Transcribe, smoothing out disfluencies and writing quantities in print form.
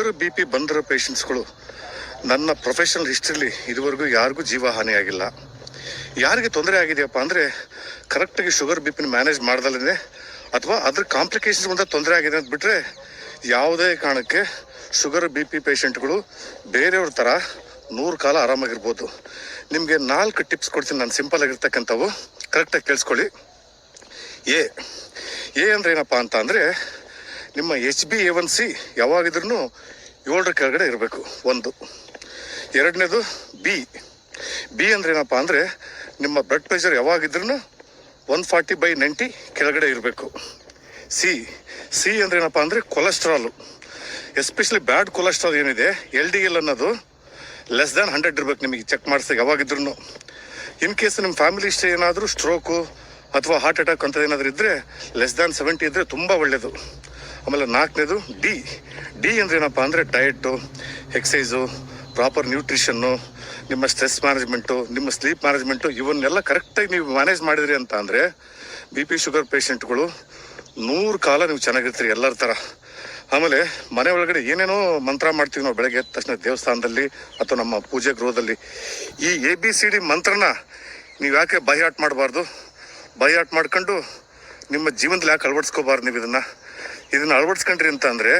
Sugar B P ಬಂದಿರೋ ಪೇಷಂಟ್ಸ್ಗಳು ನನ್ನ professional ಹಿಸ್ಟ್ರಿಲಿ ಇದುವರೆಗೂ ಯಾರಿಗೂ ಜೀವ ಹಾನಿಯಾಗಿಲ್ಲ. ಯಾರಿಗೆ ತೊಂದರೆ ಆಗಿದೆಯಪ್ಪ ಅಂದರೆ ಕರೆಕ್ಟಾಗಿ ಶುಗರ್ ಬಿ ಪಿನ ಮ್ಯಾನೇಜ್ ಮಾಡ್ದಲ್ಲೇ ಅಥವಾ ಅದ್ರ ಕಾಂಪ್ಲಿಕೇಶನ್ಸ್ ಮುಂದೆ ತೊಂದರೆ ಆಗಿದೆ ಅಂತ ಬಿಟ್ಟರೆ ಯಾವುದೇ ಕಾರಣಕ್ಕೆ ಶುಗರ್ ಬಿ ಪಿ ಪೇಷಂಟ್ಗಳು ಬೇರೆಯವ್ರ ಥರ 100 ಕಾಲ ಆರಾಮಾಗಿರ್ಬೋದು. ನಿಮಗೆ 4 ಟಿಪ್ಸ್ ಕೊಡ್ತೀನಿ ನಾನು, ಸಿಂಪಲ್ ಆಗಿರ್ತಕ್ಕಂಥವು, ಕರೆಕ್ಟಾಗಿ ಕೇಳಿಸ್ಕೊಳ್ಳಿ. ಎ ಅಂದರೆ ಏನಪ್ಪ ಅಂತ ಅಂದರೆ ನಿಮ್ಮ HbA1c ಯಾವಾಗಿದ್ರೂ 7 ಕೆಳಗಡೆ ಇರಬೇಕು, 1. ಎರಡನೇದು ಬಿ ಅಂದರೆ ಏನಪ್ಪ ಅಂದರೆ ನಿಮ್ಮ ಬ್ಲಡ್ ಪ್ರೆಷರ್ ಯಾವಾಗಿದ್ರೂ 140/90 ಕೆಳಗಡೆ ಇರಬೇಕು. ಸಿ ಅಂದರೆ ಏನಪ್ಪ ಅಂದರೆ ಕೊಲೆಸ್ಟ್ರಾಲು, ಎಸ್ಪೆಷಲಿ ಬ್ಯಾಡ್ ಕೊಲೆಸ್ಟ್ರಾಲ್ ಏನಿದೆ LDL ಅನ್ನೋದು ಲೆಸ್ ದ್ಯಾನ್ 100 ಇರಬೇಕು ನಿಮಗೆ ಚೆಕ್ ಮಾಡಿಸಿದಾಗ ಯಾವಾಗಿದ್ರೂ. ಇನ್ ಕೇಸ್ ನಿಮ್ಮ ಫ್ಯಾಮಿಲಿ ಇಷ್ಟ ಏನಾದರೂ ಸ್ಟ್ರೋಕು ಅಥವಾ ಹಾರ್ಟ್ ಅಟ್ಯಾಕ್ ಅಂತ ಏನಾದರೂ ಇದ್ದರೆ ಲೆಸ್ ದ್ಯಾನ್ 70 ಇದ್ದರೆ ತುಂಬ ಒಳ್ಳೆಯದು. ಆಮೇಲೆ 4ನೇದು ಡಿ ಅಂದರೆ ಏನಪ್ಪ ಅಂದರೆ ಡಯಟು, ಎಕ್ಸಸೈಸು, ಪ್ರಾಪರ್ ನ್ಯೂಟ್ರಿಷನ್ನು, ನಿಮ್ಮ ಸ್ಟ್ರೆಸ್ ಮ್ಯಾನೇಜ್ಮೆಂಟು, ನಿಮ್ಮ ಸ್ಲೀಪ್ ಮ್ಯಾನೇಜ್ಮೆಂಟು, ಇವನ್ನೆಲ್ಲ ಕರೆಕ್ಟಾಗಿ ನೀವು ಮ್ಯಾನೇಜ್ ಮಾಡಿದ್ರಿ ಅಂತ ಅಂದರೆ ಬಿ ಪಿ ಶುಗರ್ ಪೇಷಂಟ್ಗಳು 100 ಕಾಲ ನೀವು ಚೆನ್ನಾಗಿರ್ತೀರಿ ಎಲ್ಲರ ಥರ. ಆಮೇಲೆ ಮನೆ ಒಳಗಡೆ ಏನೇನೋ ಮಂತ್ರ ಮಾಡ್ತೀವಿ ನಾವು ಬೆಳಗ್ಗೆ ಎದ್ದ ತಕ್ಷಣ ದೇವಸ್ಥಾನದಲ್ಲಿ ಅಥವಾ ನಮ್ಮ ಪೂಜೆ ಗೃಹದಲ್ಲಿ. ಈ ABCD ಮಂತ್ರನ ನೀವು ಯಾಕೆ ಬೈಹಾಟ್ ಮಾಡಬಾರ್ದು? ಬೈಹಾಟ್ ಮಾಡ್ಕೊಂಡು ನಿಮ್ಮ ಜೀವನದಲ್ಲಿ ಯಾಕೆ ಅಳವಡಿಸ್ಕೋಬಾರ್ದು? ನೀವು ಇದನ್ನು ಅಳವಡಿಸ್ಕೊಂಡ್ರಿ ಅಂತ ಅಂದರೆ